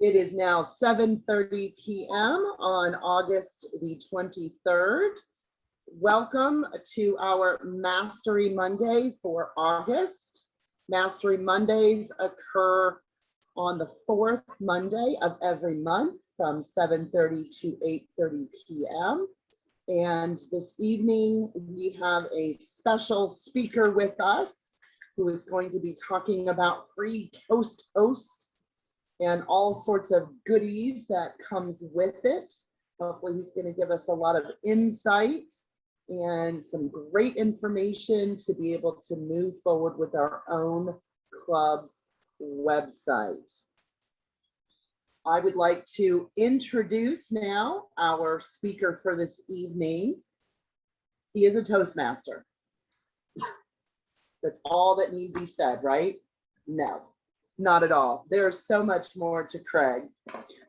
It is now 7:30 p.m. on August the 23rd. Welcome to our Mastery Monday for August. Mastery Mondays occur on the fourth Monday of every month from 7:30 to 8:30 p.m. And this evening we have a special speaker with us who is going to be talking about free toast toast and all sorts of goodies that comes with it. Hopefully he's going to give us a lot of insight and some great information to be able to move forward with our own club's website. I would like to introduce now our speaker for this evening. He is a Toastmaster. That's all that need be said, right? No. Not at all. There's so much more to Craig.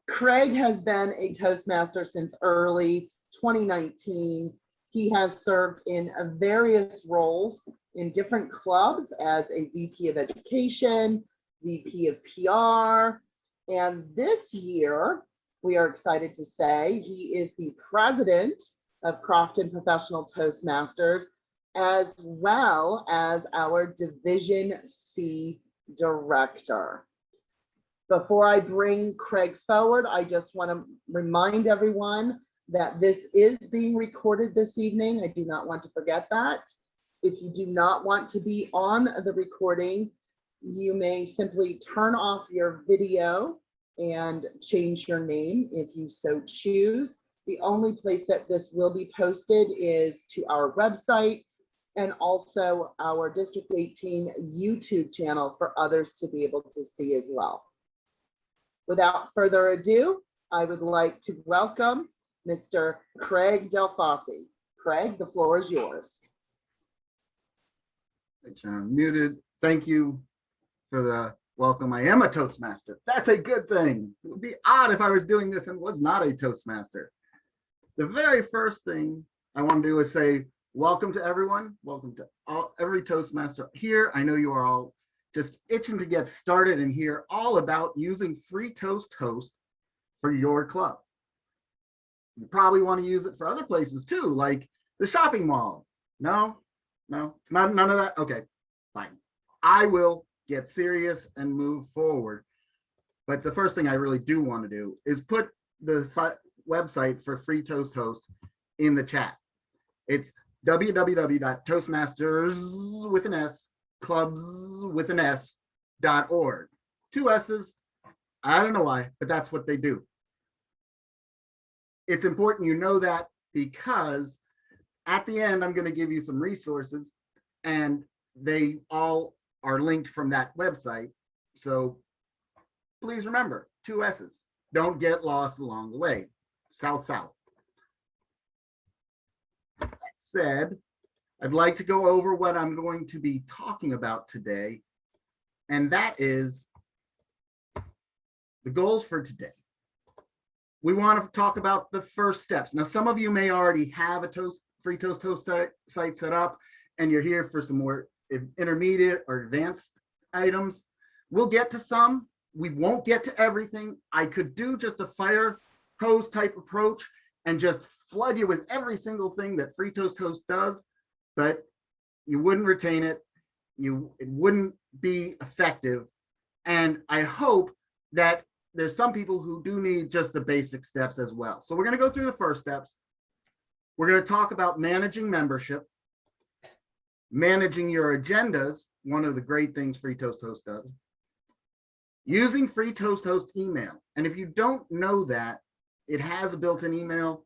Craig has been a Toastmaster since early 2019. He has served in various roles in different clubs as a VP of Education, VP of PR, and this year, we are excited to say, he is the president of Crofton Professional Toastmasters, as well as our Division C director. Before I bring Craig forward, I just want to remind everyone that this is being recorded this evening. I do not want to forget that. If you do not want to be on the recording, you may simply turn off your video and change your name if you so choose. The only place that this will be posted is to our website and also our District 18 YouTube channel for others to be able to see as well. Without further ado, I would like to welcome Mr. Craig Del Fosse. Craig, the floor is yours. I'm muted. Thank you for the welcome. I am a Toastmaster. That's a good thing. It would be odd if I was doing this and was not a Toastmaster. The very first thing I want to do is say, welcome to everyone. Welcome to every Toastmaster here. I know you are all just itching to get started and hear all about using free toast host for your club. You probably want to use it for other places too, like the shopping mall. No, it's not none of that. Okay, fine. I will get serious and move forward. But the first thing I really do want to do is put the website for free toast host in the chat. It's www.toastmasters with an S, clubs with an S.org. 2 S's. I don't know why, but that's what they do. It's important you know that because at the end, I'm going to give you some resources and they all are linked from that website. So please remember, 2 S's. Don't get lost along the way. South. Said, I'd like to go over what I'm going to be talking about today, and that is the goals for today. We want to talk about the first steps. Now, some of you may already have a free toast host site set up, and you're here for some more intermediate or advanced items. We'll get to some. We won't get to everything. I could do just a fire hose type approach and just flood you with every single thing that free toast host does, but you wouldn't retain it. It wouldn't be effective. And I hope that there's some people who do need just the basic steps as well. So we're going to go through the first steps. We're going to talk about managing membership, managing your agendas, one of the great things free toast host does, using free toast host email. And if you don't know that, it has a built-in email.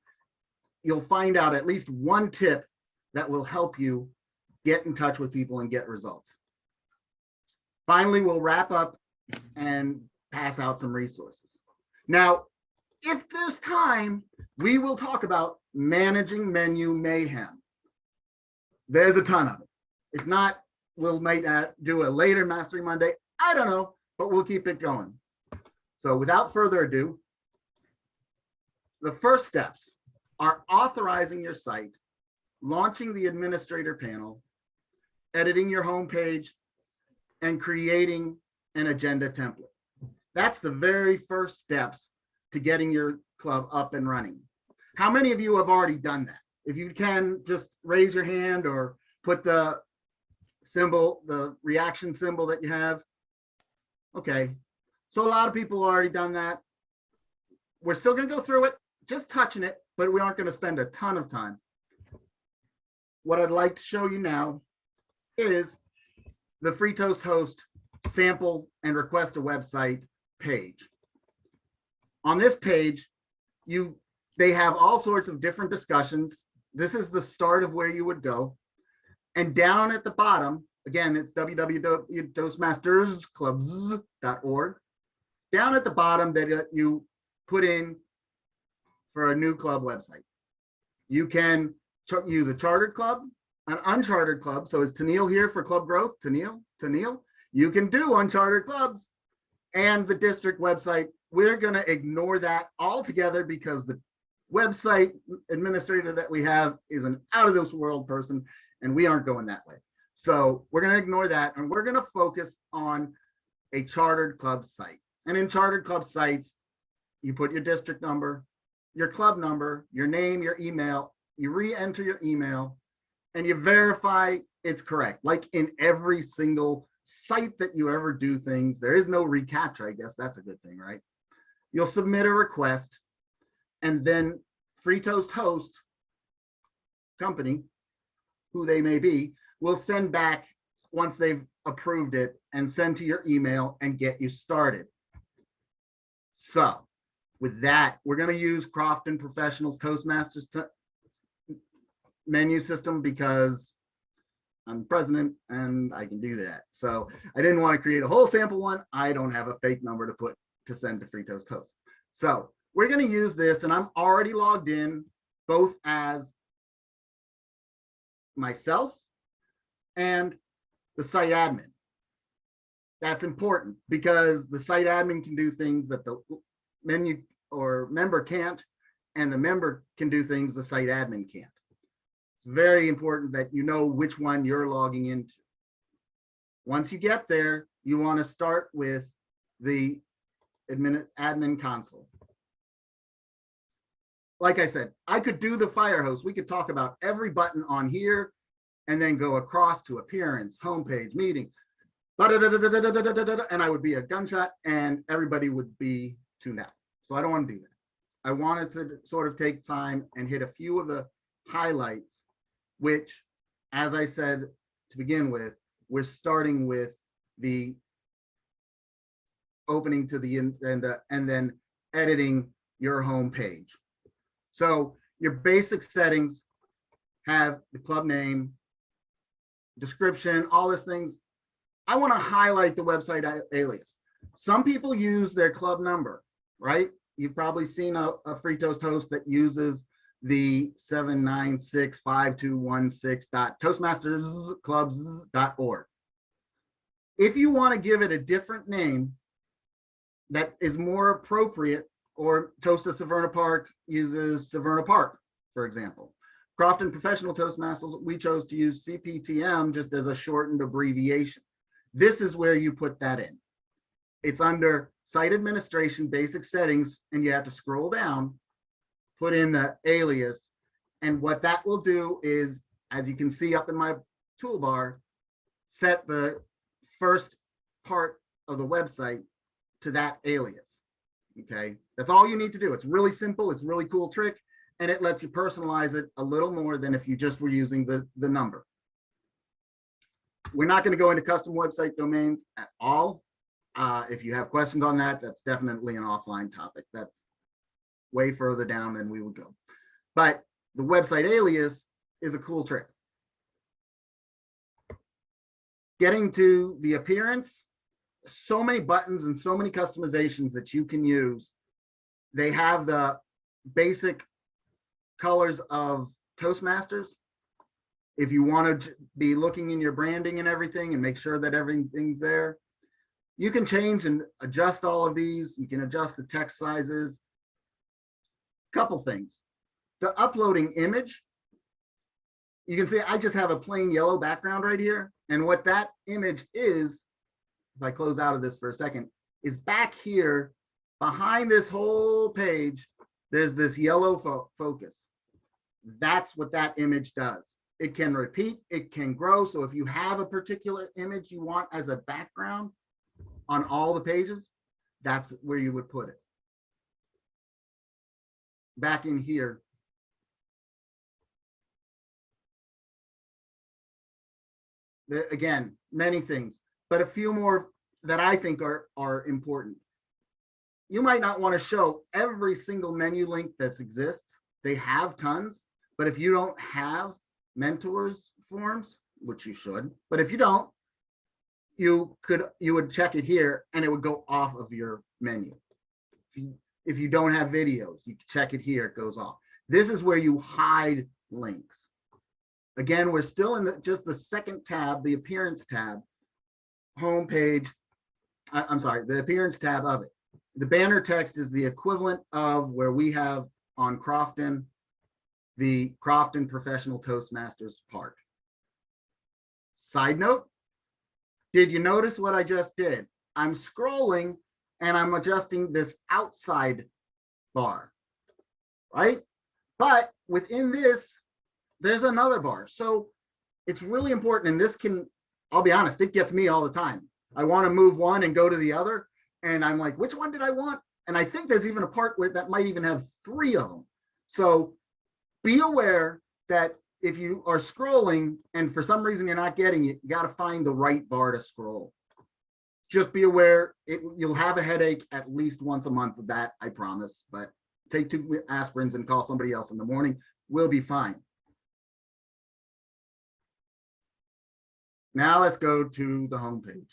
You'll find out at least one tip that will help you get in touch with people and get results. Finally, we'll wrap up and pass out some resources. Now, if there's time, we will talk about managing menu mayhem. There's a ton of it. If not, we'll might do a later Mastery Monday. I don't know, but we'll keep it going. So without further ado, the first steps are authorizing your site, launching the administrator panel, editing your homepage, and creating an agenda template. That's the very first steps to getting your club up and running. How many of you have already done that? If you can, just raise your hand or put the symbol, the reaction symbol that you have. Okay, so a lot of people have already done that. We're still going to go through it, just touching it, but we aren't going to spend a ton of time. What I'd like to show you now is the Free Toast Host sample and request a website page. On this page, they have all sorts of different discussions. This is the start of where you would go. And down at the bottom, again, it's www.toastmastersclubs.org. Down at the bottom that you put in for a new club website. You can use a chartered club, an unchartered club. So is Tennille here for club growth? Tennille? You can do unchartered clubs and the district website. We're going to ignore that altogether because the website administrator that we have is an out of this world person and we aren't going that way. So we're going to ignore that and we're going to focus on a chartered club site. And in chartered club sites, you put your district number, your club number, your name, your email, you re-enter your email and you verify it's correct. Like in every single site that you ever do things, there is no reCAPTCHA. I guess that's a good thing, right? You'll submit a request and then Free Toast Host company, who they may be, will send back once they've approved it and send to your email and get you started. So with that, we're going to use Crofton Professionals Toastmasters menu system because I'm president and I can do that. So I didn't want to create a whole sample one. I don't have a fake number to send to Free Toast Host. So we're going to use this and I'm already logged in both as myself and the site admin. That's important because the site admin can do things that the menu or member can't, and the member can do things the site admin can't. It's very important that you know which one you're logging into. Once you get there, you want to start with the admin console. Like I said, I could do the fire hose. We could talk about every button on here and then go across to appearance, homepage, meeting, and I would be a gunshot and everybody would be tuned out. So I don't want to do that. I wanted to sort of take time and hit a few of the highlights, which, as I said to begin with, we're starting with the opening to the agenda and then editing your home page. So your basic settings have the club name, description, all these things. I want to highlight the website alias. Some people use their club number, right? You've probably seen a Free Toast host that uses the 7965216.toastmastersclubs.org. If you want to give it a different name that is more appropriate, or Toast of Severna Park uses Severna Park, for example. Crofton Professional Toastmasters, we chose to use CPTM just as a shortened abbreviation. This is where you put that in. It's under Site Administration, Basic Settings, and you have to scroll down, put in the alias, and what that will do is, as you can see up in my toolbar, set the first part of the website to that alias. Okay, that's all you need to do. It's really simple. It's a really cool trick, and it lets you personalize it a little more than if you just were using the number. We're not going to go into custom website domains at all. If you have questions on that, that's definitely an offline topic. That's way further down than we would go. But the website alias is a cool trick. Getting to the appearance, so many buttons and so many customizations that you can use. They have the basic colors of Toastmasters. If you want to be looking in your branding and everything and make sure that everything's there, you can change and adjust all of these. You can adjust the text sizes. Couple things. The uploading image, you can see I just have a plain yellow background right here. And what that image is, if I close out of this for a second, is back here behind this whole page. There's this yellow focus. That's what that image does. It can repeat, it can grow. So if you have a particular image you want as a background on all the pages, that's where you would put it. Back in here, again, many things, but a few more that I think are important. You might not want to show every single menu link that exists. They have tons, but if you don't have mentors forms, which you should, but if you don't, you would check it here and it would go off of your menu. If you don't have videos, you check it here, it goes off. This is where you hide links. Again, we're still in just the second tab, the appearance tab, homepage. I'm sorry, the appearance tab of it. The banner text is the equivalent of where we have on Crofton, the Crofton Professional Toastmasters part. Side note, did you notice what I just did? I'm scrolling and I'm adjusting this outside bar, right? But within this, there's another bar. So it's really important. And this can, I'll be honest, it gets me all the time. I want to move one and go to the other. And I'm like, which one did I want? And I think there's even a part where that might even have 3 of them. So be aware that if you are scrolling and for some reason you're not getting it, you got to find the right bar to scroll. Just be aware, you'll have a headache at least once a month with that, I promise. But take 2 aspirins and call somebody else in the morning. We'll be fine. Now let's go to the homepage.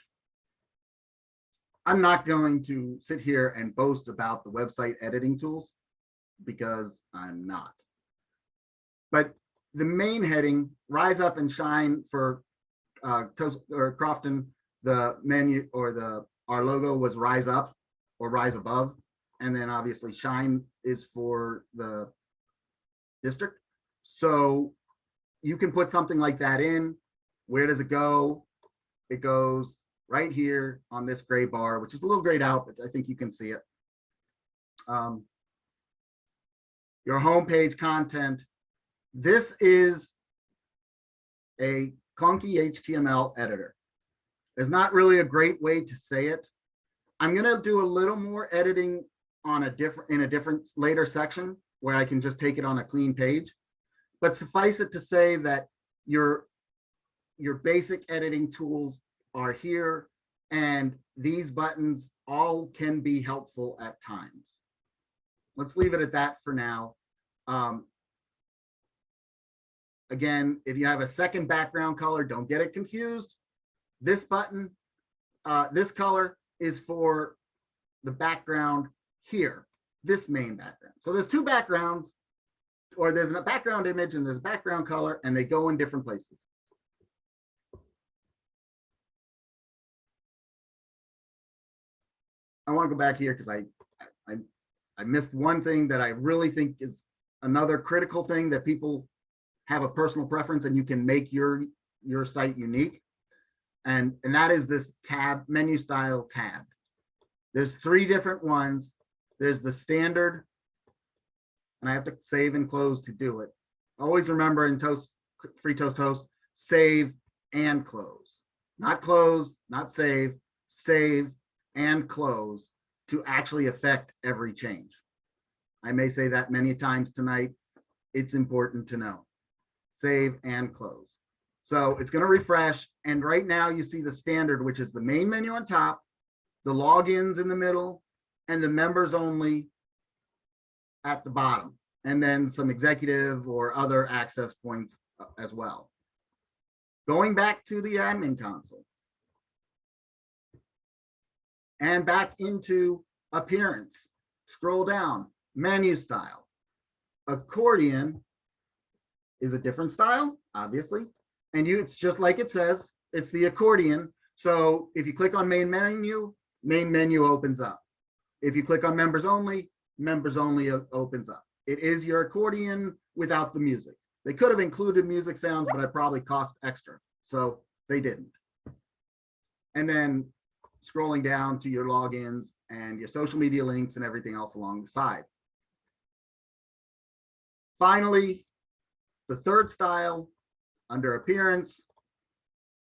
I'm not going to sit here and boast about the website editing tools because I'm not. But the main heading, Rise Up and Shine for Crofton, the menu or our logo was Rise Up or Rise Above. And then obviously Shine is for the district. So you can put something like that in. Where does it go? It goes right here on this gray bar, which is a little grayed out, but I think you can see it. Your homepage content. This is a clunky HTML editor. There's not really a great way to say it. I'm gonna do a little more editing on in a different later section where I can just take it on a clean page. But suffice it to say that your basic editing tools are here, and these buttons all can be helpful at times. Let's leave it at that for now. Again, if you have a second background color, don't get it confused. This button, this color is for the background here, this main background. So there's 2 backgrounds, or there's a background image and there's a background color, and they go in different places. I want to go back here because I missed one thing that I really think is another critical thing that people have a personal preference, and you can make your site unique. And that is this tab, menu style tab. There's 3 different ones. There's the standard, and I have to save and close to do it. Always remember in Free Toast Host, save and close. Not close, not save, save and close to actually affect every change. I may say that many times tonight. It's important to know. Save and close. So it's going to refresh. And right now you see the standard, which is the main menu on top, the logins in the middle, and the members only at the bottom. And then some executive or other access points as well. Going back to the admin console. And back into appearance. Scroll down, menu style. Accordion is a different style, obviously. And it's just like it says, it's the accordion. So if you click on main menu opens up. If you click on members only opens up. It is your accordion without the music. They could have included music sounds, but it probably cost extra. So they didn't. And then scrolling down to your logins and your social media links and everything else along the side. Finally, the third style, under appearance,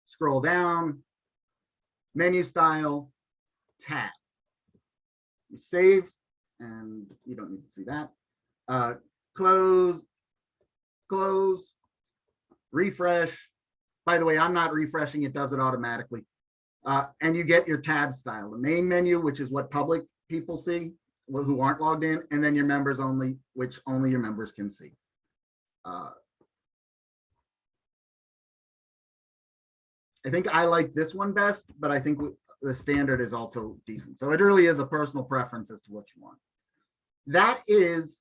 scroll down, menu style, tab. You save, and you don't need to see that. Close, close, refresh. By the way, I'm not refreshing, it does it automatically. And you get your tab style, the main menu, which is what public people see who aren't logged in, and then your members only, which only your members can see. I think I like this one best, but I think the standard is also decent. So it really is a personal preference as to what you want. That is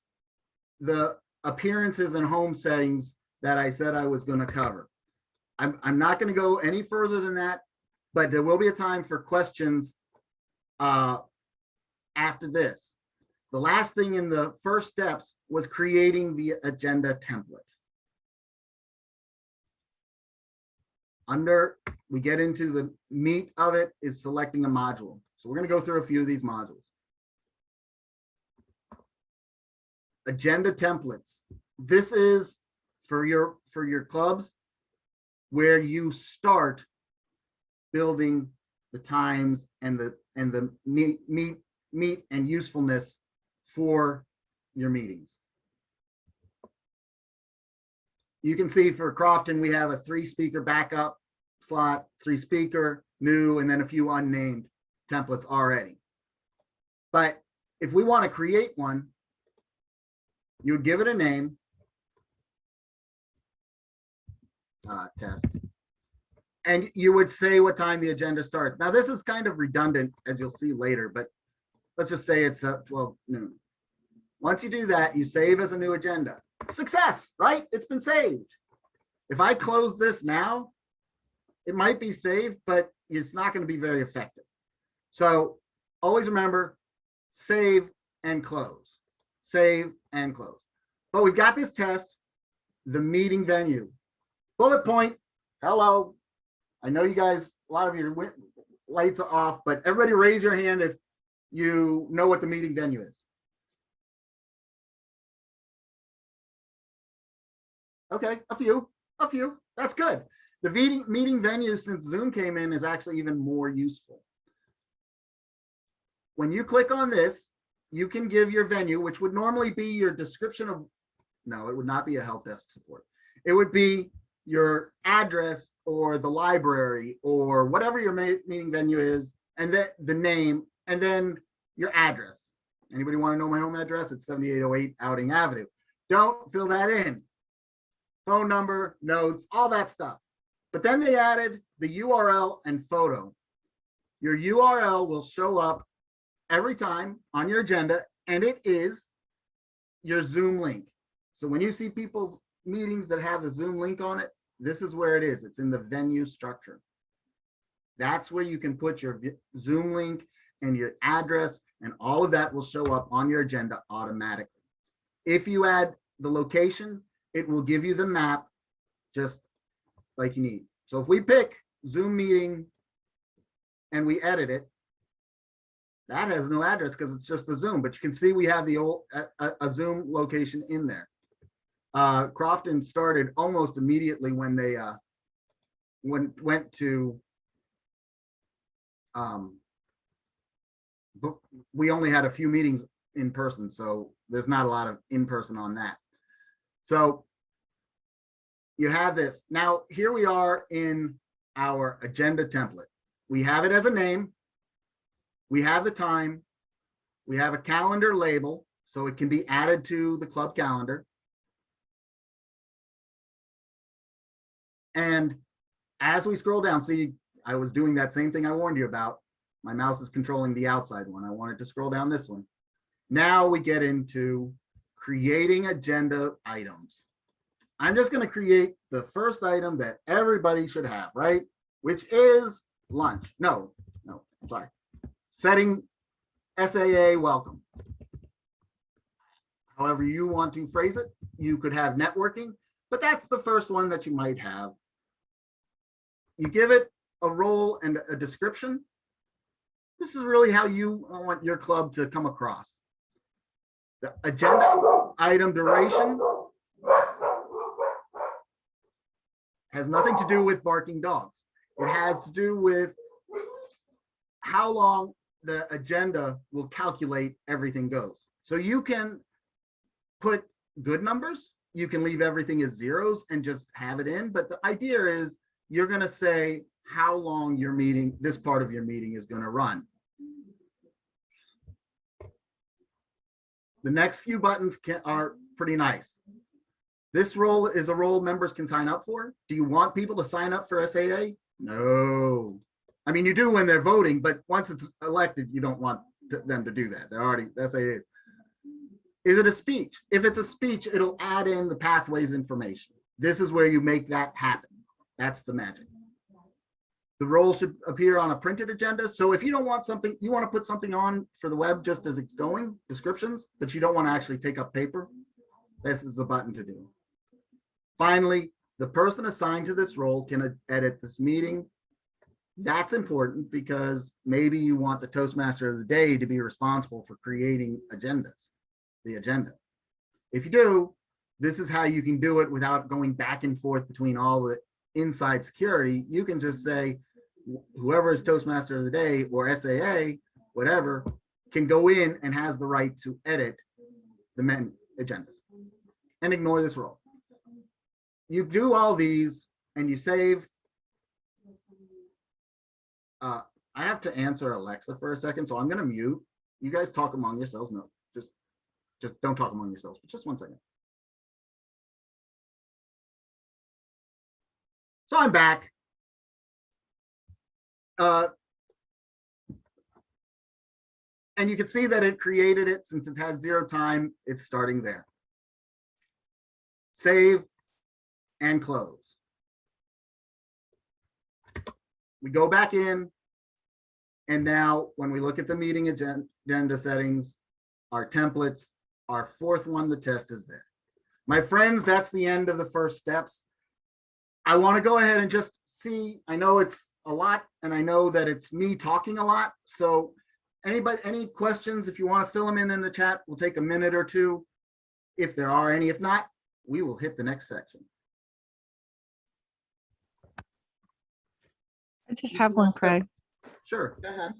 the appearances and home settings that I said I was going to cover. I'm not going to go any further than that, but there will be a time for questions after this. The last thing in the first steps was creating the agenda template. We get into the meat of it is selecting a module. So we're going to go through a few of these modules. Agenda templates. This is for your clubs where you start building the times and the meat and usefulness for your meetings. You can see for Crofton, we have a 3-speaker backup slot, 3-speaker, new, and then a few unnamed templates already. But if we want to create one, you would give it a name, test, and you would say what time the agenda starts. Now, this is kind of redundant, as you'll see later, but let's just say it's at 12 noon. Once you do that, you save as a new agenda. Success, right? It's been saved. If I close this now, it might be saved, but it's not going to be very effective. So always remember, save and close, save and close. But we've got this test, the meeting venue. Bullet point, hello. I know you guys, a lot of your lights are off, but everybody raise your hand if you know what the meeting venue is. Okay, a few, that's good. The meeting venue, since Zoom came in, is actually even more useful. When you click on this, you can give your venue, which would normally be your description of, no, it would not be a help desk support. It would be your address or the library or whatever your meeting venue is, and then the name, and then your address. Anybody want to know my home address? It's 7808 Outing Avenue. Don't fill that in. Phone number, notes, all that stuff. But then they added the URL and photo. Your URL will show up every time on your agenda, and it is your Zoom link. So when you see people's meetings that have the Zoom link on it, this is where it is. It's in the venue structure. That's where you can put your Zoom link and your address, and all of that will show up on your agenda automatically. If you add the location, it will give you the map just like you need. So if we pick Zoom meeting and we edit it, that has no address because it's just the Zoom, but you can see we have the old a Zoom location in there. Crofton started almost immediately when they went to but we only had a few meetings in person, so there's not a lot of in person on that. So you have this. Now, here we are in our agenda template. We have it as a name. We have the time. We have a calendar label, so it can be added to the club calendar. And as we scroll down, see, I was doing that same thing I warned you about. My mouse is controlling the outside one. I wanted to scroll down this one. Now we get into creating agenda items. I'm just going to create the first item that everybody should have, right? Which is lunch. No, I'm sorry. Setting SAA welcome. However you want to phrase it, you could have networking, but that's the first one that you might have. You give it a role and a description. This is really how you want your club to come across. The agenda item duration has nothing to do with barking dogs. It has to do with how long the agenda will calculate everything goes. So you can put good numbers, you can leave everything as zeros and just have it in. But the idea is you're going to say how long your meeting, this part of your meeting is going to run. The next few buttons are pretty nice. This role is a role members can sign up for. Do you want people to sign up for SAA? No. I mean, you do when they're voting, but once it's elected, you don't want them to do that. They're already SAAs. Is it a speech? If it's a speech, it'll add in the pathways information. This is where you make that happen. That's the magic. The role should appear on a printed agenda. So if you don't want something, you want to put something on for the web just as it's going, descriptions, but you don't want to actually take up paper, this is the button to do. Finally, the person assigned to this role can edit this meeting. That's important because maybe you want the Toastmaster of the day to be responsible for creating agendas, the agenda. If you do, this is how you can do it without going back and forth between all the inside security. You can just say, whoever is Toastmaster of the day or SAA, whatever, can go in and has the right to edit the agendas and ignore this role. You do all these and you save. I have to answer Alexa for a second, so I'm going to mute. You guys talk among yourselves. No, just don't talk among yourselves. But just 1 second. So I'm back. And you can see that it created it since it has 0 time. It's starting there. Save and close. We go back in, and now when we look at the meeting agenda settings, our templates, our 4th one, the test is there. My friends, that's the end of the first steps. I want to go ahead and just see, I know it's a lot, and I know that it's me talking a lot. So anybody, any questions, if you want to fill them in the chat, we'll take a minute or two if there are any. If not, we will hit the next section. I just have one, Craig. Sure. Go ahead.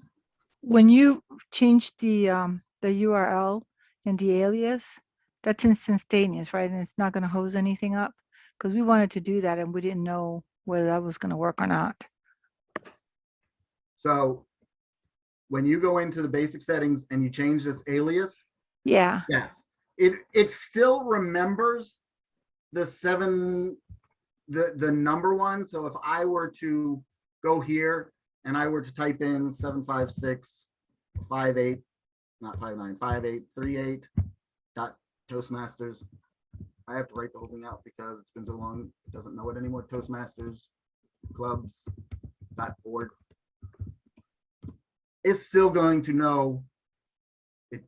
When you change the URL and the alias, that's instantaneous, right? And it's not going to hose anything up, because we wanted to do that and we didn't know whether that was going to work or not. So when you go into the basic settings and you change this alias, Yeah. yes, it still remembers the number one. So if I were to go here and I were to type in 75658, not 595838 Toastmasters, I have to write the whole thing out because it's been so long, it doesn't know it anymore. Toastmastersclubs.org. It's still going to know it.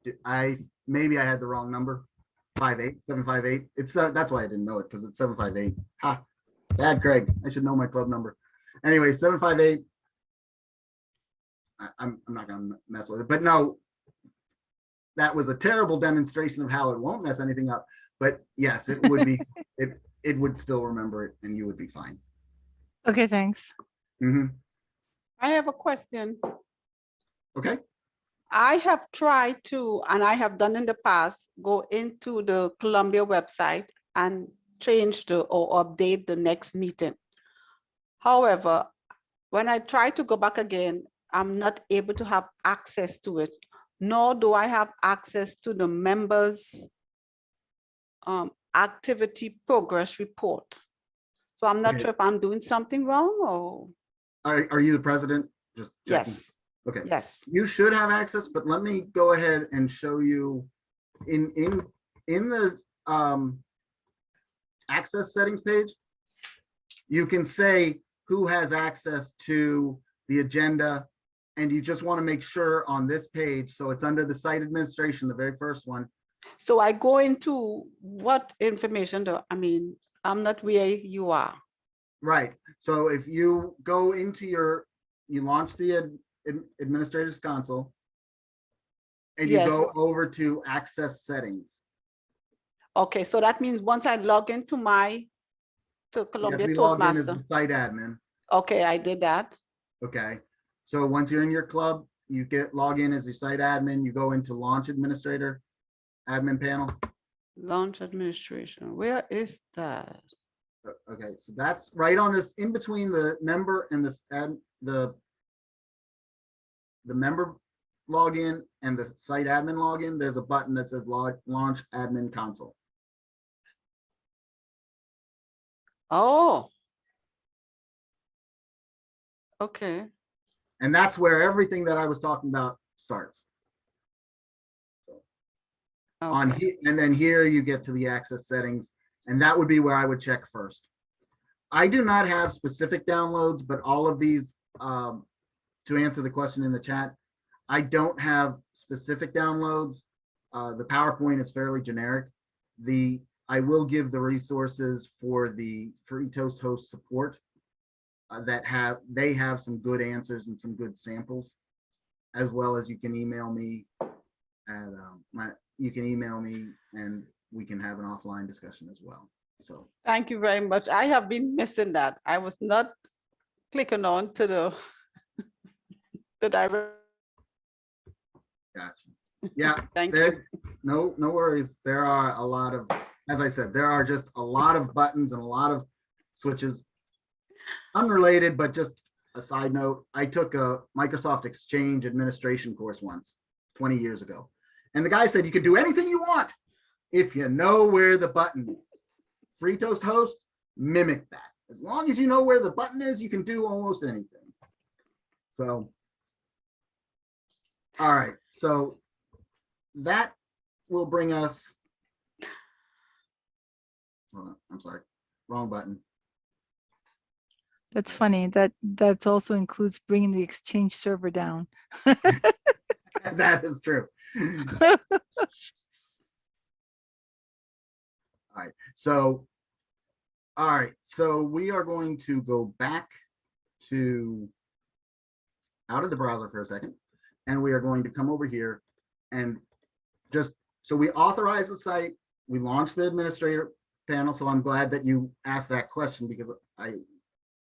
Maybe I had the wrong number. 758. It's that's why I didn't know it, because it's 758. Ha, bad Craig. I should know my club number. Anyway, 758. I'm not gonna mess with it, but no, that was a terrible demonstration of how it won't mess anything up. But yes, it would be. it would still remember it, and you would be fine. Okay, thanks. Mm-hmm. I have a question. Okay. I have tried to, and I have done in the past, go into the Columbia website and change or update the next meeting. However, when I try to go back again, I'm not able to have access to it, nor do I have access to the members' activity progress report. So I'm not Okay. sure if I'm doing something wrong or. Are you the president? Just checking. Yes. Okay. Yes. You should have access, but let me go ahead and show you in the access settings page. You can say who has access to the agenda, and you just want to make sure on this page. So it's under the site administration, the very first one. So I go into what information do I mean? I'm not where you are. Right. So if you go into you launch the Administrator's Console, and you Yes. go over to Access Settings. Okay, so that means once I log into to You have to Columbia be logged in as Toastmaster. the site admin. Okay, I did that. Okay. So once you're in your club, you log in as your site admin, you go into Launch Administrator, Admin Panel. Launch administration. Where is that? Okay, so that's right on this, in between the member and the member login and the site admin login, there's a button that says Launch Admin Console. Oh. Okay. And that's where everything that I was talking about starts. On Okay. here, and then here you get to the access settings, and that would be where I would check first. I do not have specific downloads, but all of these, to answer the question in the chat, I don't have specific downloads. The PowerPoint is fairly generic. I will give the resources for the Free Toast host support they have some good answers and some good samples, as well as you can email me and you can email me and we can have an offline discussion as well. So Thank you very much. I have been missing that. I was not clicking on to the direct. gotcha. Yeah. Thank you. No worries. There are a lot of, as I said, there are just a lot of buttons and a lot of switches. Unrelated, but just a side note, I took a Microsoft Exchange administration course once, 20 years ago. And the guy said, you can do anything you want if you know where the button is. Free Toast host, mimic that. As long as you know where the button is, you can do almost anything. So, all right. So that will bring us, hold on, I'm sorry, wrong button. That's funny. That's also includes bringing the Exchange server down. That is true. All right. So we are going to go back to out of the browser for a second, and we are going to come over here and just, so we authorize the site, we launch the administrator panel. So I'm glad that you asked that question, because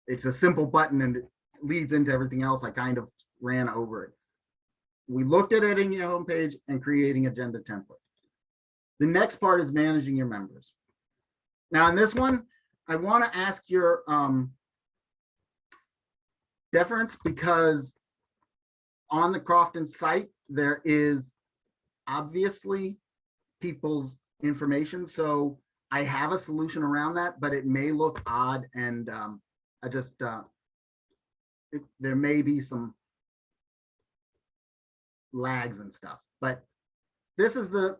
it's a simple button and it leads into everything else. I kind of ran over it. We looked at editing your homepage and creating agenda template. The next part is managing your members. Now in this one, I want to ask your deference, because on the Crofton site, there is obviously people's information. So I have a solution around that, but it may look odd, and there may be some lags and stuff, but this is the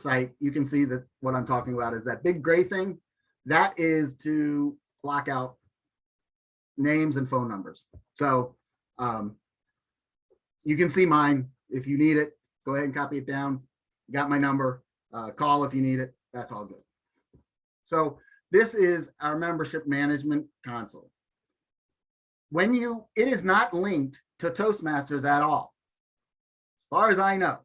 site. You can see that what I'm talking about is that big gray thing. That is to block out names and phone numbers. So you can see mine. If you need it, go ahead and copy it down. You got my number. Call if you need it. That's all good. So this is our membership management console. It is not linked to Toastmasters at all, as far as I know.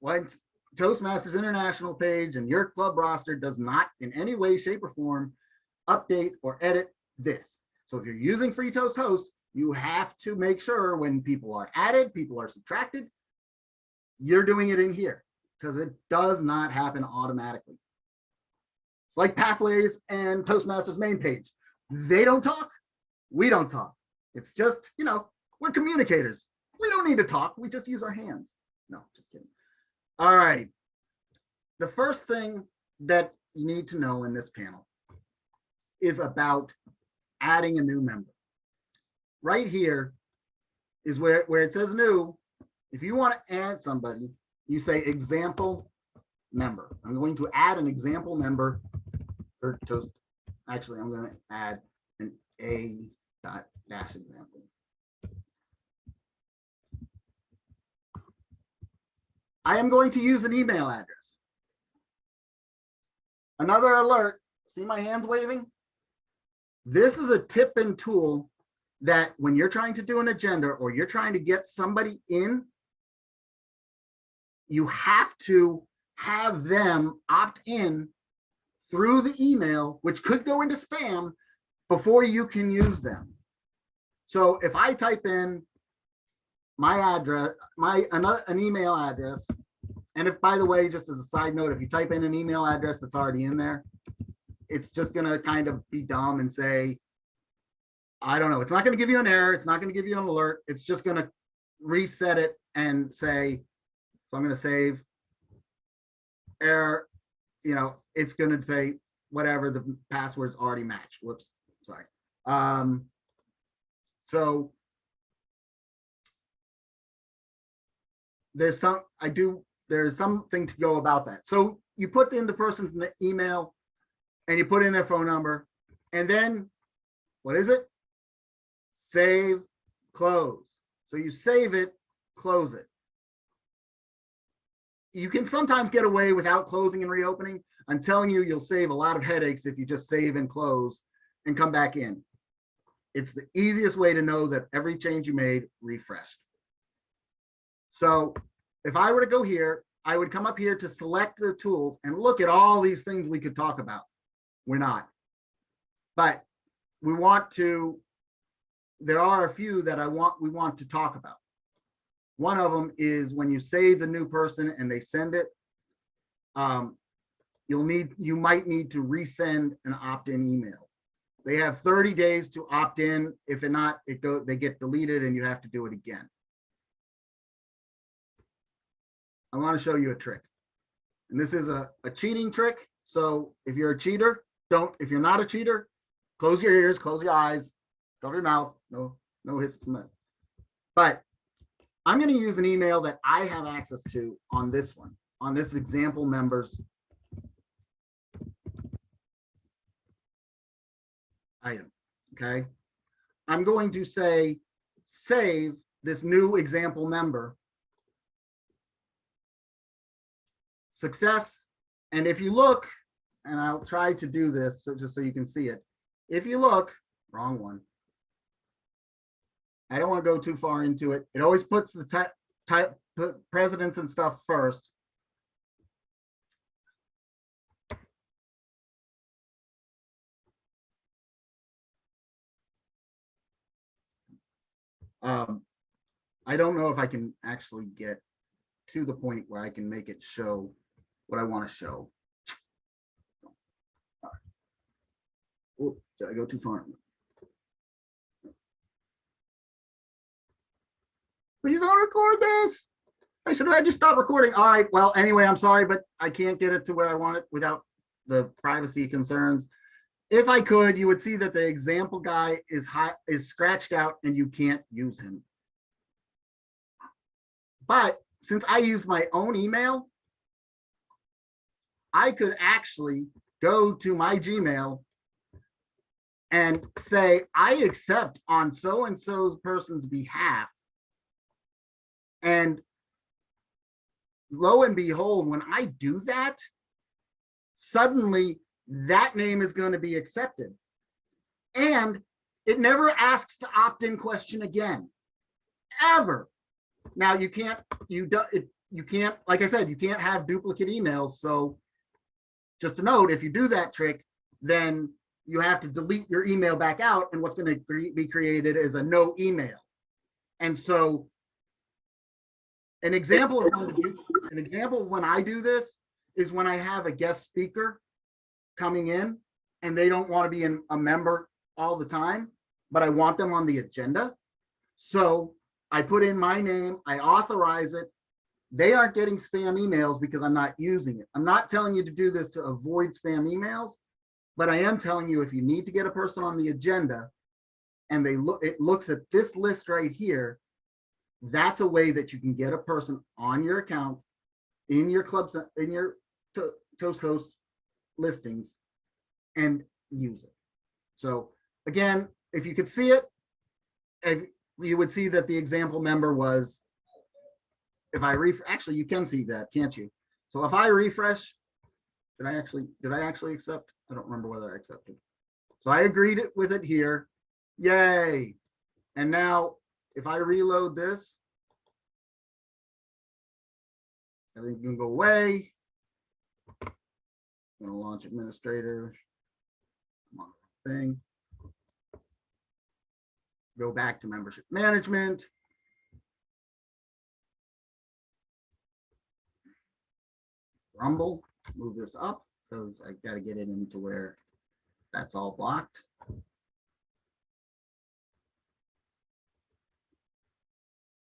Once Toastmasters International page and your club roster does not in any way, shape, or form update or edit this. So if you're using Free Toast Host, you have to make sure when people are added, people are subtracted, you're doing it in here, because it does not happen automatically. It's like Pathways and Toastmasters main page. They don't talk, we don't talk. It's just, we're communicators. We don't need to talk. We just use our hands. No, just kidding. All right. The first thing that you need to know in this panel is about adding a new member. Right here is where it says new. If you want to add somebody, you say example member. I'm going to add an example member for Toast. Actually, I'm going to add an A.dash example. I am going to use an email address. Another alert. See my hands waving? This is a tip and tool that when you're trying to do an agenda or you're trying to get somebody in, you have to have them opt in through the email, which could go into spam, before you can use them. So if I type in my address, an email address, and if, by the way, just as a side note, if you type in an email address that's already in there, it's just going to kind of be dumb and say, I don't know, it's not going to give you an error. It's not going to give you an alert. It's just going to reset it and say, so I'm going to save error, you know, it's going to say whatever the password's already matched. Whoops, sorry. So there's something to go about that. So you put in the person's email and you put in their phone number, and then what is it? Save, close. So you save it, close it. You can sometimes get away without closing and reopening. I'm telling you, you'll save a lot of headaches if you just save and close and come back in. It's the easiest way to know that every change you made refreshed. So if I were to go here, I would come up here to select the tools and look at all these things we could talk about. We're not, but we want to, there are a few that we want to talk about. One of them is when you save the new person and they send it, you might need to resend an opt-in email. They have 30 days to opt in. If not, they get deleted and you have to do it again. I want to show you a trick. And this is a cheating trick. So if you're a cheater, if you're not a cheater, close your ears, close your eyes, cover your mouth. No hits. But I'm going to use an email that I have access to on this one, on this example members item. Okay. I'm going to say, save this new example member. Success. And if you look, and I'll try to do this just so you can see it. If you look, wrong one. I don't want to go too far into it. It always puts the presidents and stuff first. I don't know if I can actually get to the point where I can make it show what I want to show. Oh, did I go too far? Please don't record this. I should have had you stop recording. All right. Well, anyway, I'm sorry, but I can't get it to where I want it without the privacy concerns. If I could, you would see that the example guy is scratched out and you can't use him. But since I use my own email, I could actually go to my Gmail and say, I accept on so-and-so's person's behalf. And lo and behold, when I do that, suddenly that name is going to be accepted. And it never asks the opt-in question again, ever. Now you can't, like I said, you can't have duplicate emails. So just a note, if you do that trick, then you have to delete your email back out, and what's going to be created is a no email. And so an example of when I do this is when I have a guest speaker coming in and they don't want to be a member all the time, but I want them on the agenda. So I put in my name, I authorize it. They aren't getting spam emails because I'm not using it. I'm not telling you to do this to avoid spam emails, but I am telling you, if you need to get a person on the agenda and it looks at this list right here, that's a way that you can get a person on your account, in your clubs, in your Toast host listings, and use it. So again, if you could see it, you would see that the example member was, if I actually, you can see that, can't you? So if I refresh, did I actually accept? I don't remember whether I accepted. So I agreed with it here. Yay. And now if I reload this, everything can go away. I'm gonna launch administrator. Come on, thing. Go back to membership management. Rumble, move this up because I got to get it into where that's all blocked.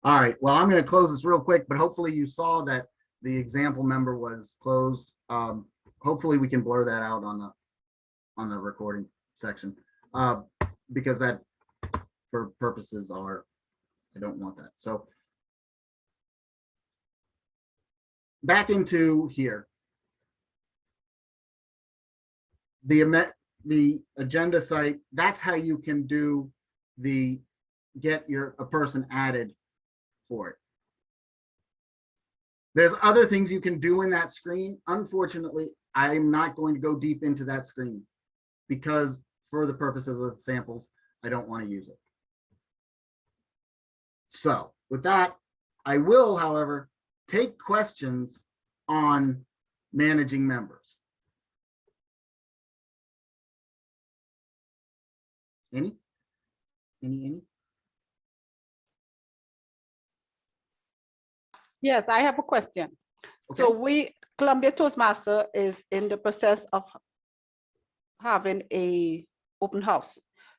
All right, well, I'm going to close this real quick, but hopefully you saw that the example member was closed. Hopefully we can blur that out on the recording section because that for purposes are, I don't want that. So back into here. The agenda site, that's how you can do the get a person added for it. There's other things you can do in that screen. Unfortunately, I'm not going to go deep into that screen because for the purposes of the samples, I don't want to use it. So with that, I will, however, take questions on managing members. Any? Yes, I have a question. Okay. So Columbia Toastmaster is in the process of having a open house.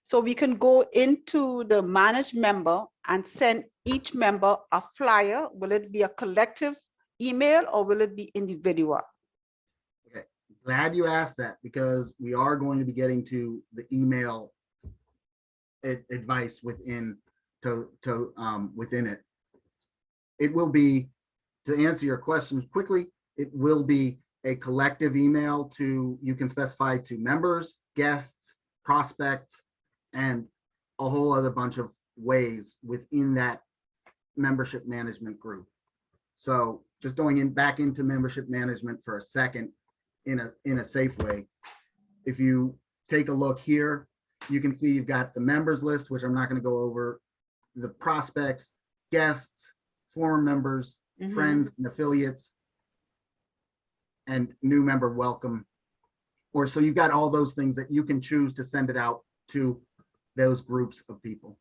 So we can go into the managed member and send each member a flyer. Will it be a collective email or will it be individual? Okay, glad you asked that because we are going to be getting to the email advice within within it. It will be, to answer your questions quickly, it will be a collective email you can specify to members, guests, prospects, and a whole other bunch of ways within that membership management group. So just going back into membership management for a second in a safe way. If you take a look here, you can see you've got the members list, which I'm not going to go over, the prospects, guests, former members, friends and affiliates, and new member welcome. So you've got all those things that you can choose to send it out to those groups of people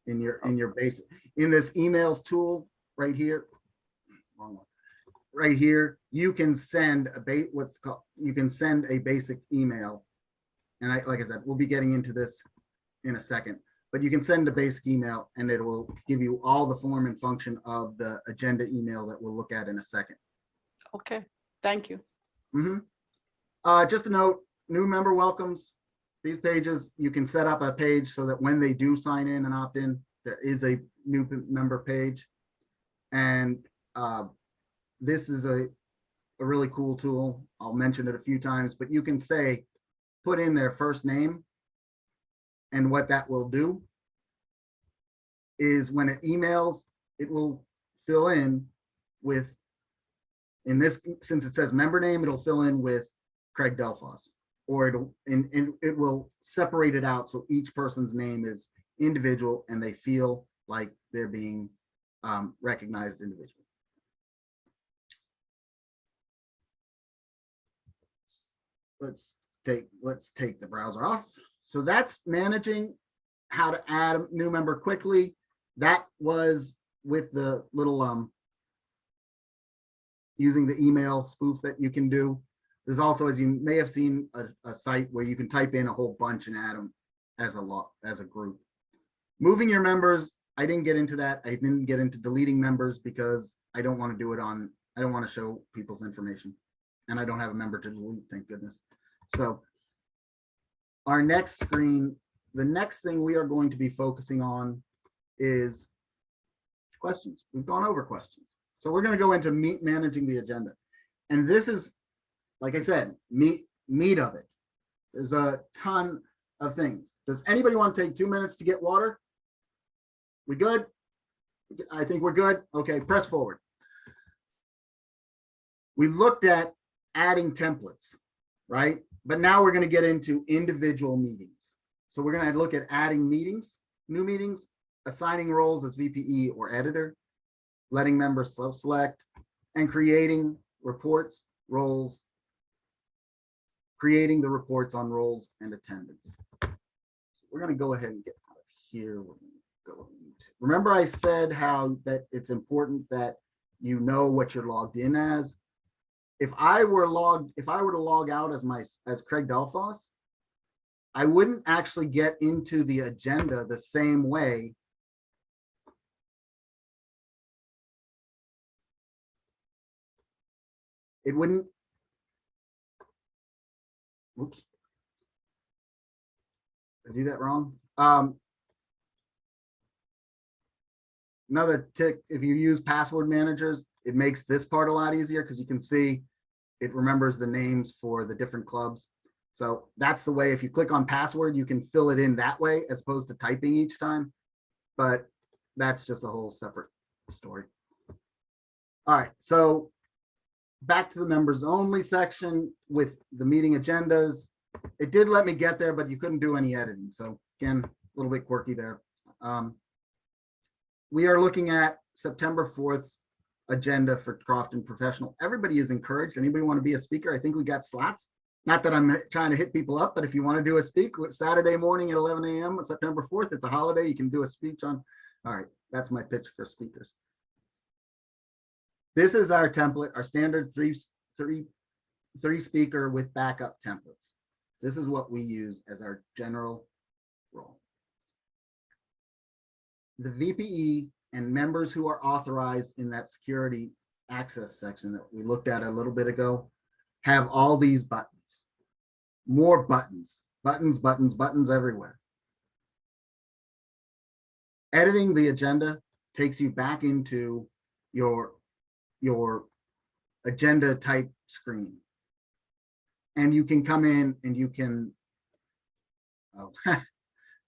in your base. In this emails tool right here, wrong one. Right here, you can send you can send a basic email. And like I said, we'll be getting into this in a second, but you can send a basic email and it will give you all the form and function of the agenda email that we'll look at in a second. Okay, thank you. Just a note, new member welcomes. These pages, you can set up a page so that when they do sign in and opt in, there is a new member page. And this is a really cool tool. I'll mention it a few times, but you can say, put in their first name. And what that will do is when it emails, it will fill in with, since it says member name, it'll fill in with Craig Delphos, or it will separate it out so each person's name is individual and they feel like they're being recognized individually. Let's take the browser off. So that's managing how to add a new member quickly. That was with the little using the email spoof that you can do. There's also, as you may have seen, a site where you can type in a whole bunch and add them as a group. Moving your members, I didn't get into that. I didn't get into deleting members because I don't want to do it I don't want to show people's information, and I don't have a member to delete, thank goodness. So our next screen, the next thing we are going to be focusing on is questions. We've gone over questions. So we're going to go into managing the agenda. And this is, like I said, meat of it. There's a ton of things. Does anybody want to take 2 minutes to get water? We good? I think we're good. Okay, press forward. We looked at adding templates, right? But now we're going to get into individual meetings. So we're going to look at adding meetings, new meetings, assigning roles as VPE or editor, letting members self-select, and creating reports, roles, creating the reports on roles and attendance. We're going to go ahead and get out of here. We're going to go into, remember I said how that it's important that you know what you're logged in as. If I were to log out as Craig Delphos, I wouldn't actually get into the agenda the same way it wouldn't. Oops. Did I do that wrong? Another tick, if you use password managers, it makes this part a lot easier because you can see it remembers the names for the different clubs. So that's the way, if you click on password, you can fill it in that way as opposed to typing each time. But that's just a whole separate story. All right, so back to the members only section with the meeting agendas. It did let me get there, but you couldn't do any editing. So again, a little bit quirky there. We are looking at September 4th's agenda for Crofton Professional. Everybody is encouraged. Anybody want to be a speaker? I think we got slots. Not that I'm trying to hit people up, but if you want to do a speak Saturday morning at 11 a.m. on September 4th, it's a holiday. You can do a speech on. All right, that's my pitch for speakers. This is our template, our standard three speaker with backup templates. This is what we use as our general role. The VPE and members who are authorized in that security access section that we looked at a little bit ago have all these buttons, more buttons, buttons everywhere. Editing the agenda takes you back into your agenda type screen. And you can come in and you can, oh,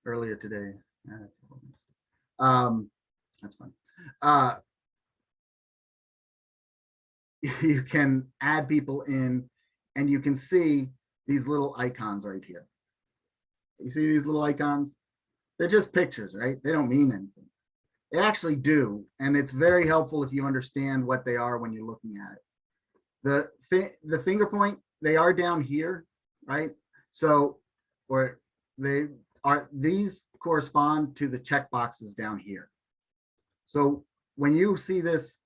earlier today, that's fun. You can add people in and you can see these little icons right here. You see these little icons? They're just pictures, right? They don't mean anything. They actually do. And it's very helpful if you understand what they are when you're looking at it. The finger point, they are down here, right? So, or these correspond to the check boxes down here. So when you see this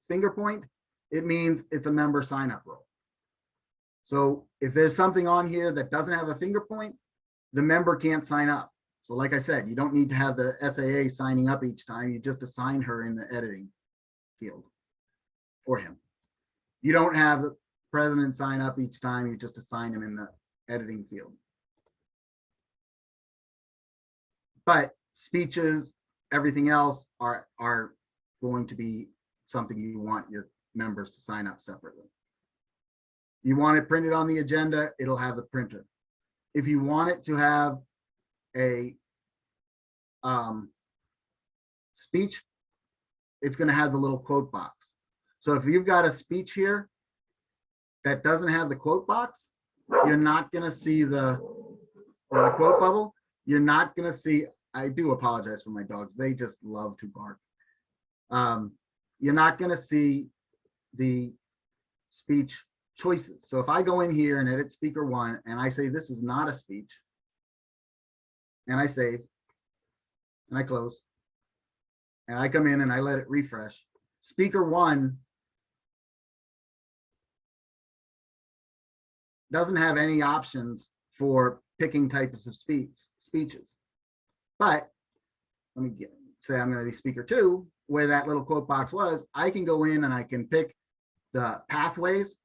finger point, it means it's a member sign up role. So if there's something on here that doesn't have a finger point, the member can't sign up. So like I said, you don't need to have the SAA signing up each time. You just assign her in the editing field or him. You don't have the president sign up each time. You just assign him in the editing field. But speeches, everything else are going to be something you want your members to sign up separately. You want it printed on the agenda, it'll have the printer. If you want it to have a speech, it's going to have the little quote box. So if you've got a speech here that doesn't have the quote box, you're not going to see the quote bubble. You're not going to see, I do apologize for my dogs. They just love to bark. You're not going to see the speech choices. So if I go in here and edit speaker 1 and I say this is not a speech, and I save and I close and I come in and I let it refresh, speaker 1 doesn't have any options for picking types of speeches. But let me say I'm going to be speaker 2, where that little quote box was. I can go in and I can pick the pathways.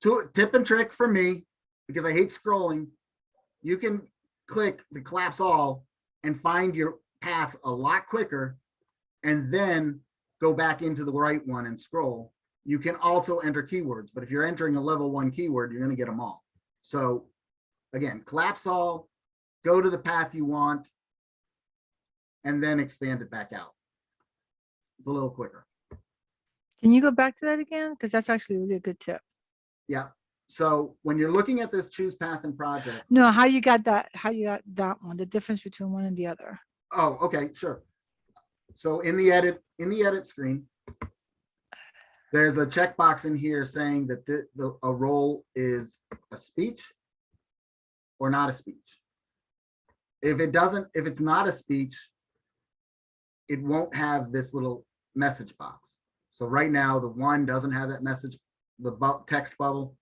Tip and trick for me, because I hate scrolling. You can click the collapse all and find your path a lot quicker and then go back into the right one and scroll. You can also enter keywords, but if you're entering a level 1 keyword, you're going to get them all. So again, collapse all, go to the path you want, and then expand it back out. It's a little quicker. Can you go back to that again? Because that's actually really a good tip. Yeah. So when you're looking at this choose path and project. No, how you got that one, the difference between one and the other. Oh, okay, sure. So in the edit screen, there's a checkbox in here saying that a role is a speech or not a speech. If it's not a speech, it won't have this little message box. So right now, the 1 doesn't have that message, the text bubble.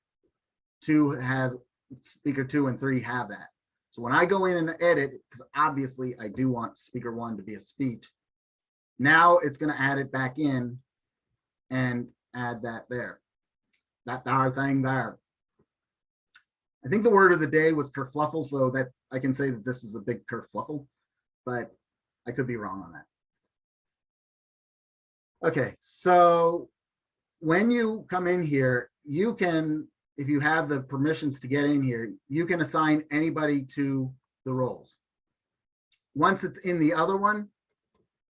2 has speaker 2 and 3 have that. So when I go in and edit, because obviously I do want speaker 1 to be a speech, now it's going to add it back in and add that there. That our thing there. I think the word of the day was kerfluffle, so that's, I can say that this is a big kerfluffle, but I could be wrong on that. Okay, so when you come in here, you can, if you have the permissions to get in here, you can assign anybody to the roles. Once it's in the other one,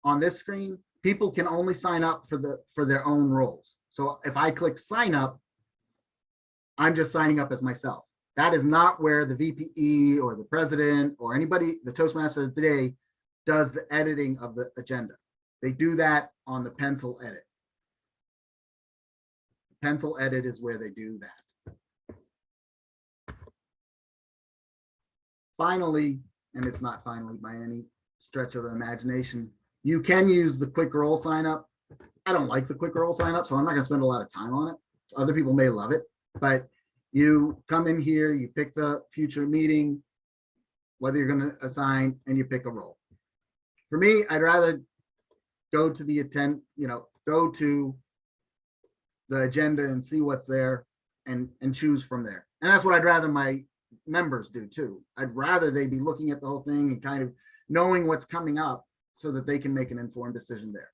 on this screen, people can only sign up for their own roles. So if I click sign up, I'm just signing up as myself. That is not where the VPE or the president or anybody, the Toastmaster of the day, does the editing of the agenda. They do that on the pencil edit. Pencil edit is where they do that. Finally, and it's not finally by any stretch of the imagination, you can use the quick roll sign up. I don't like the quick roll sign up, so I'm not going to spend a lot of time on it. Other people may love it, but you come in here, you pick the future meeting, whether you're going to assign, and you pick a role. For me, I'd rather go to the go to the agenda and see what's there and choose from there. And that's what I'd rather my members do too. I'd rather they be looking at the whole thing and kind of knowing what's coming up so that they can make an informed decision there.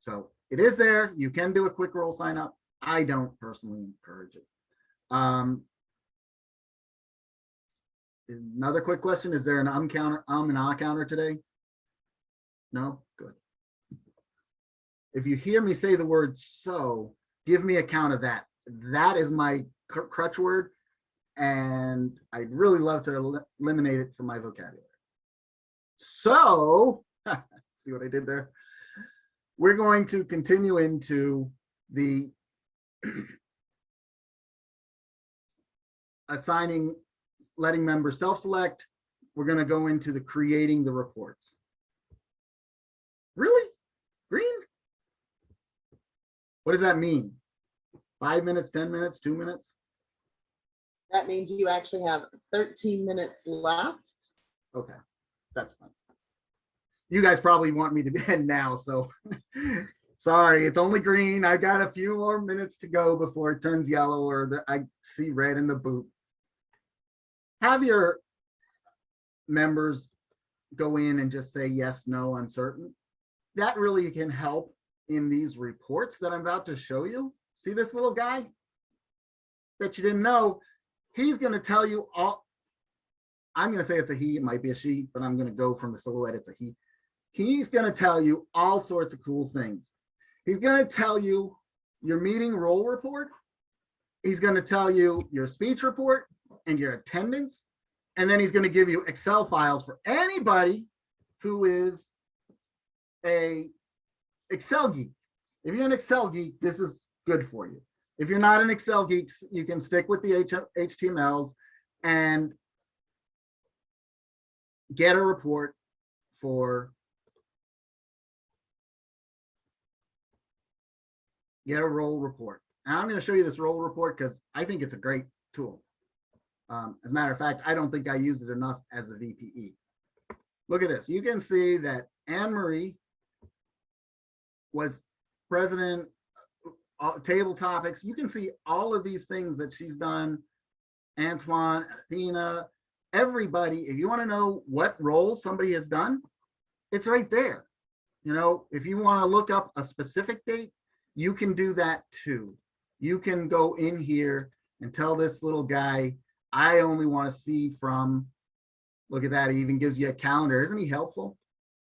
So it is there. You can do a quick roll sign up. I don't personally encourage it. Another quick question. Is there an and ah counter today? No? Good. If you hear me say the word so, give me a count of that. That is my crutch word, and I'd really love to eliminate it from my vocabulary. So, see what I did there? We're going to continue into the assigning, letting members self-select. We're going to go into the creating the reports. Really? Green? What does that mean? 5 minutes, 10 minutes, 2 minutes? That means you actually have 13 minutes left. Okay, that's fine. You guys probably want me to end now, so sorry, it's only green. I got a few more minutes to go before it turns yellow or I see red in the boot. Have your members go in and just say yes, no, uncertain. That really can help in these reports that I'm about to show you. See this little guy that you didn't know? He's going to tell you all. I'm going to say it's a he, it might be a she, but I'm going to go from the silhouette, it's a he. He's going to tell you all sorts of cool things. He's going to tell you your meeting roll report. He's going to tell you your speech report and your attendance. And then he's going to give you Excel files for anybody who is a Excel geek. If you're an Excel geek, this is good for you. If you're not an Excel geek, you can stick with the HTMLs and get a report for, get a roll report. Now I'm going to show you this roll report because I think it's a great tool. As a matter of fact, I don't think I used it enough as a VPE. Look at this. You can see that Anne-Marie was president, table topics. You can see all of these things that she's done. Antoine, Athena, everybody. If you want to know what roles somebody has done, it's right there. You know, if you want to look up a specific date, you can do that too. You can go in here and tell this little guy, I only want to see from, look at that, he even gives you a calendar. Isn't he helpful?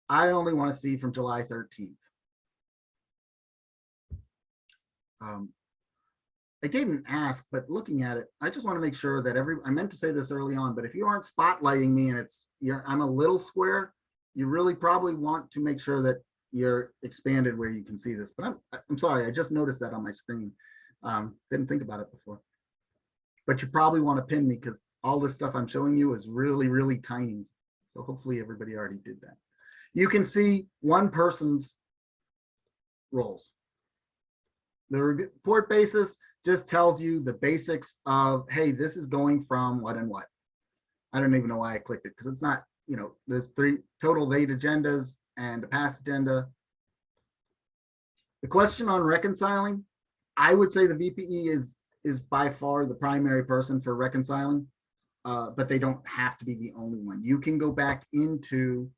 I only want to see from July 13th. I didn't ask, but looking at it, I just want to make sure that I meant to say this early on, but if you aren't spotlighting me and I'm a little square, you really probably want to make sure that you're expanded where you can see this. But I'm sorry, I just noticed that on my screen. Didn't think about it before. But you probably want to pin me because all this stuff I'm showing you is really, really tiny. So hopefully everybody already did that. You can see one person's roles. The report basis just tells you the basics of, hey, this is going from what and what. I don't even know why I clicked it because it's not, you know, there's 3 total 8 agendas and a past agenda. The question on reconciling, I would say the VPE is by far the primary person for reconciling, but they don't have to be the only one. You can go back into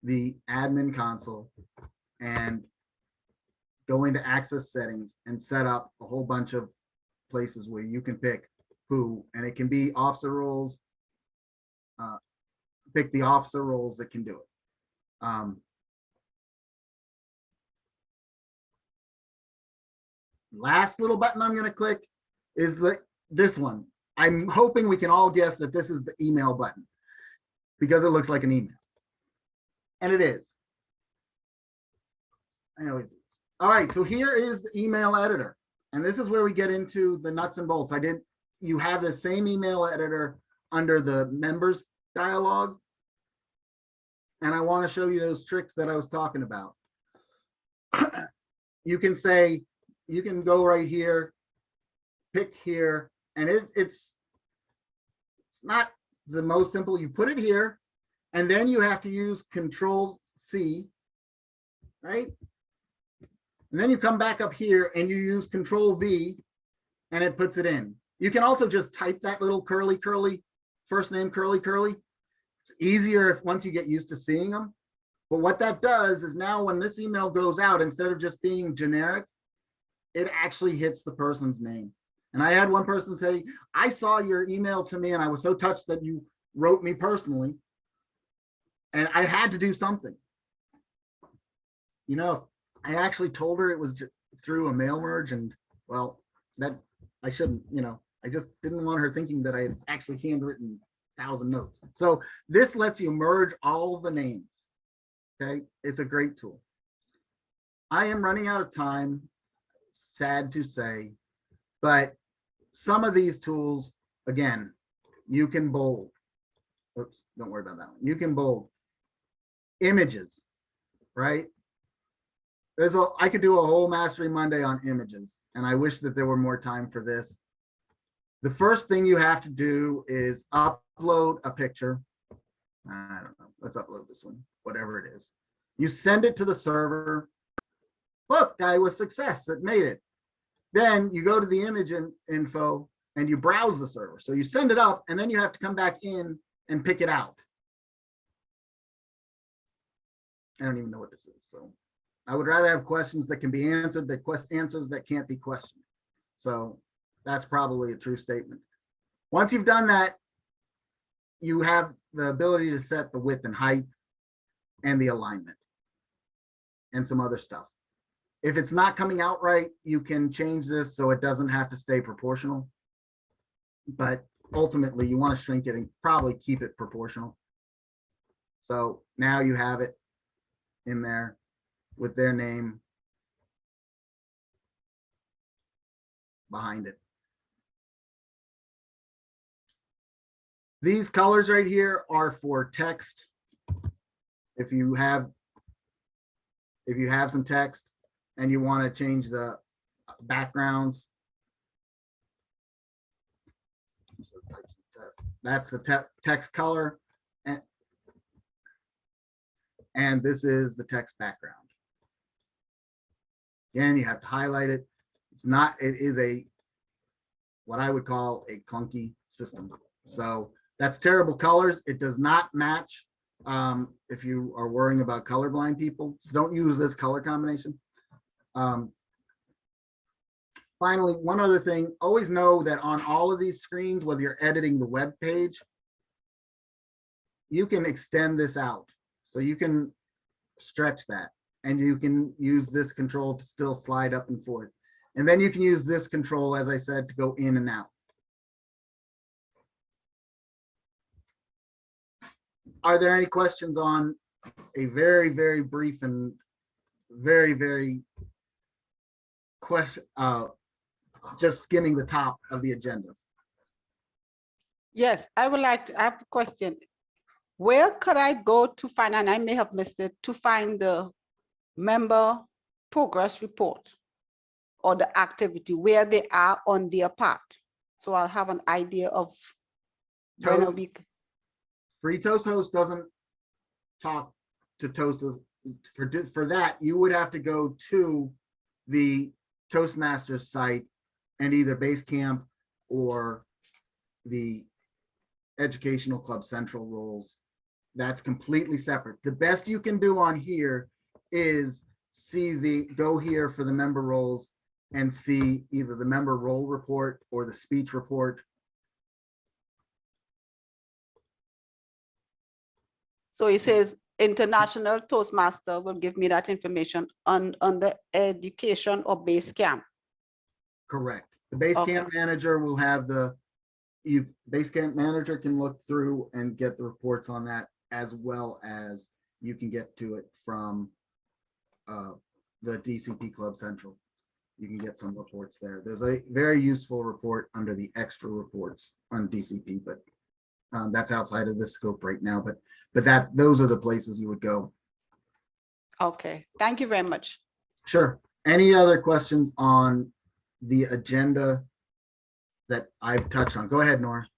the admin console and go into access settings and set up a whole bunch of places where you can pick who, and it can be officer roles. Pick the officer roles that can do it. Last little button I'm going to click is this one. I'm hoping we can all guess that this is the email button because it looks like an email. And it is. All right, so here is the email editor. And this is where we get into the nuts and bolts. You have the same email editor under the members dialog. And I want to show you those tricks that I was talking about. You can go right here, pick here, and it's not the most simple. You put it here, and then you have to use Control-C, right? And then you come back up here and you use Control-V, and it puts it in. You can also just type that little curly, first name, curly. It's easier if once you get used to seeing them. But what that does is now when this email goes out, instead of just being generic, it actually hits the person's name. And I had one person say, I saw your email to me and I was so touched that you wrote me personally. And I had to do something. You know, I actually told her it was through a mail merge, and well, that I shouldn't, you know, I just didn't want her thinking that I had actually handwritten 1,000 notes. So this lets you merge all of the names. Okay, it's a great tool. I am running out of time, sad to say, but some of these tools, again, you can bold. Oops, don't worry about that one. You can bold images, right? I could do a whole Mastery Monday on images, and I wish that there were more time for this. The first thing you have to do is upload a picture. I don't know. Let's upload this one, whatever it is. You send it to the server. Look, guy was success. It made it. Then you go to the image info and you browse the server. So you send it up, and then you have to come back in and pick it out. I don't even know what this is. So I would rather have questions that can be answered than answers that can't be questioned. So that's probably a true statement. Once you've done that, you have the ability to set the width and height and the alignment and some other stuff. If it's not coming out right, you can change this so it doesn't have to stay proportional. But ultimately, you want to shrink it and probably keep it proportional. So now you have it in there with their name behind it. These colors right here are for text. If you have some text and you want to change the backgrounds, that's the text color, and this is the text background. Again, you have to highlight it. It is what I would call a clunky system. So that's terrible colors. It does not match if you are worrying about colorblind people. So don't use this color combination. Finally, one other thing, always know that on all of these screens, whether you're editing the web page, you can extend this out. So you can stretch that, and you can use this control to still slide up and forth. And then you can use this control, as I said, to go in and out. Are there any questions on a very, very brief and very, very question, just skimming the top of the agendas. Yes, I would like to, I have a question. Where could I go to find, and I may have missed it, to find the member progress report or the activity, where they are on their part? So I'll have an idea of when a Toast- week. Free Toast Host doesn't talk to Toast. For that, you would have to go to the Toastmasters site and either Basecamp or the Educational Club Central roles. That's completely separate. The best you can do on here is go here for the member roles and see either the member role report or the speech report. So it says International Toastmaster will give me that information on the education or base camp. Correct. The Basecamp Okay. manager will have Basecamp manager can look through and get the reports on that, as well as you can get to it from the DCP Club Central. You can get some reports there. There's a very useful report under the extra reports on DCP, but that's outside of this scope right now. But those are the places you would go. Okay, thank you very much. Sure. Any other questions on the agenda that I've touched on? Go ahead, Nora.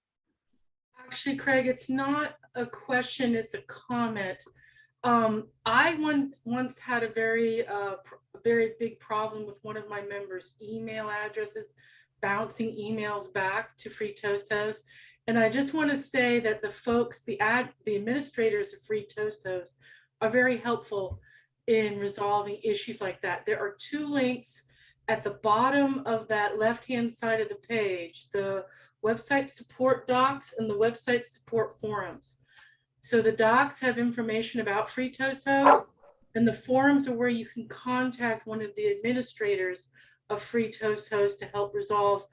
Actually, Craig, it's not a question, it's a comment. I once had a very big problem with one of my members' email addresses bouncing emails back to Free Toast Host. And I just want to say that the folks, the administrators of Free Toast Host are very helpful in resolving issues like that. There are 2 links at the bottom of that left-hand side of the page, the website support docs and the website support forums. So the docs have information about Free Toast Host, and the forums are where you can contact one of the administrators of Free Toast Host to help resolve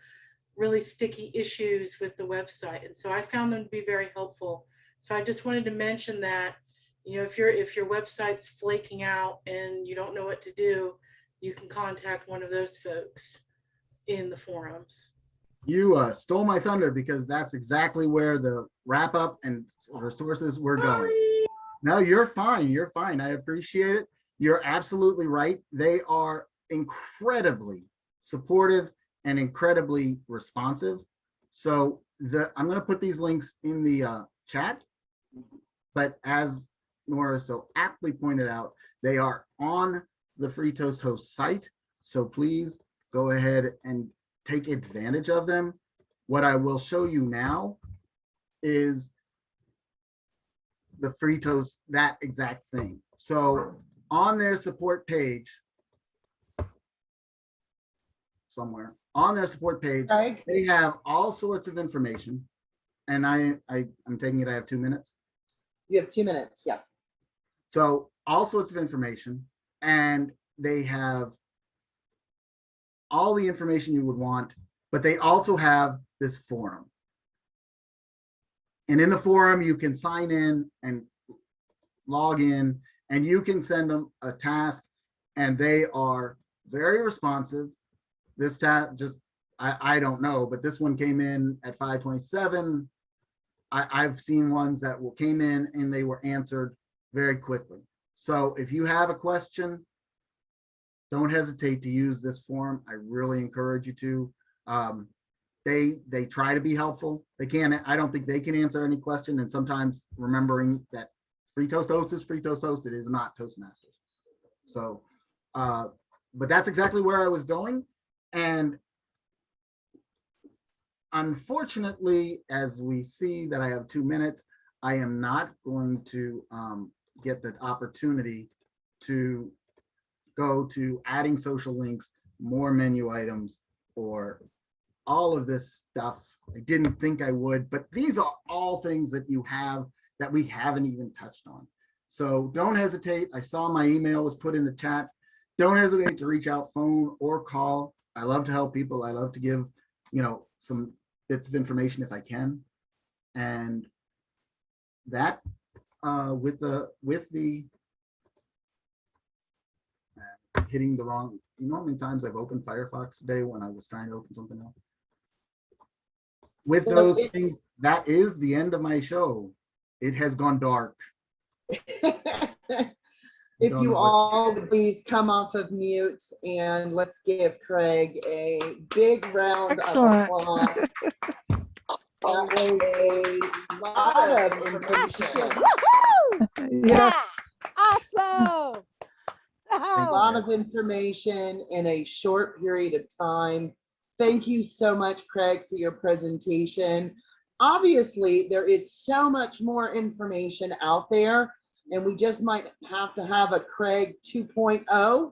really sticky issues with the website. And so I found them to be very helpful. So I just wanted to mention that, you know, if your website's flaking out and you don't know what to do, you can contact one of those folks in the forums. You stole my thunder, because that's exactly where the wrap up and resources were going. Sorry. No, you're fine. You're fine. I appreciate it. You're absolutely right. They are incredibly supportive and incredibly responsive. So I'm going to put these links in the chat, but as Nora so aptly pointed out, they are on the Free Toast Host site. So please go ahead and take advantage of them. What I will show you now is the Free Toast, that exact thing. So on their support page, somewhere on their support page, Craig? they have all sorts of information. And I'm taking it I have 2 minutes. You have 2 minutes, yes. So all sorts of information, and they have all the information you would want, but they also have this forum. And in the forum, you can sign in and log in, and you can send them a task, and they are very responsive. This task I don't know, but this one came in at 5:27. I've seen ones that came in and they were answered very quickly. So if you have a question, don't hesitate to use this forum. I really encourage you to. They try to be helpful. I don't think they can answer any question. And sometimes remembering that Free Toast Host is Free Toast Host, it is not Toastmasters. So, but that's exactly where I was going. And unfortunately, as we see that I have 2 minutes, I am not going to get the opportunity to go to adding social links, more menu items, or all of this stuff. I didn't think I would, but these are all things that you have that we haven't even touched on. So don't hesitate. I saw my email was put in the chat. Don't hesitate to reach out, phone or call. I love to help people. I love to give, some bits of information if I can. And that with the hitting the wrong, you know how many times I've opened Firefox today when I was trying to open something else? With those things, that is the end of my show. It has gone dark. If you all would please come off of mute and let's give Craig a big round Excellent. of applause. That was a lot of information. Yeah. Awesome. A lot of information in a short period of time. Thank you so much, Craig, for your presentation. Obviously, there is so much more information out there, and we just might have to have a Craig 2.0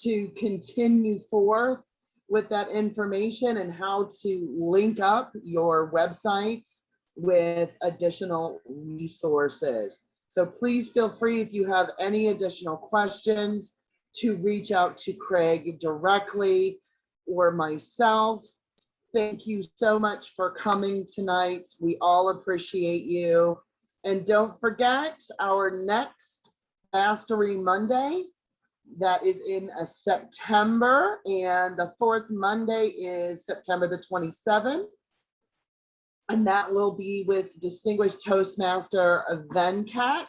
to continue forth with that information and how to link up your websites with additional resources. So please feel free, if you have any additional questions, to reach out to Craig directly or myself. Thank you so much for coming tonight. We all appreciate you. And don't forget our next Mastery Monday. That is in September, and the fourth Monday is September the 27th. And that will be with Distinguished Toastmaster Venkat,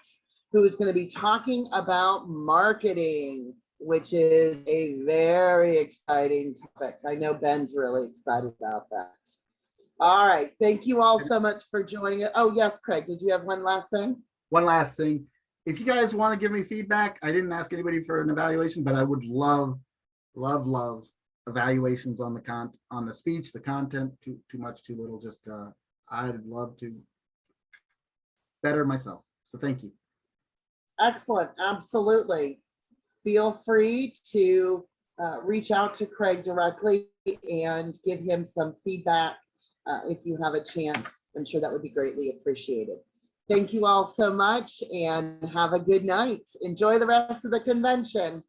who is going to be talking about marketing, which is a very exciting topic. I know Ben's really excited about that. All right. Thank you all so much for joining us. Oh, yes, Craig, did you have one last thing? One last thing. If you guys want to give me feedback, I didn't ask anybody for an evaluation, but I would love evaluations on the speech, the content. Too much, too little. Just I'd love to better myself. So thank you. Excellent. Absolutely. Feel free to reach out to Craig directly and give him some feedback if you have a chance. I'm sure that would be greatly appreciated. Thank you all so much and have a good night. Enjoy the rest of the convention.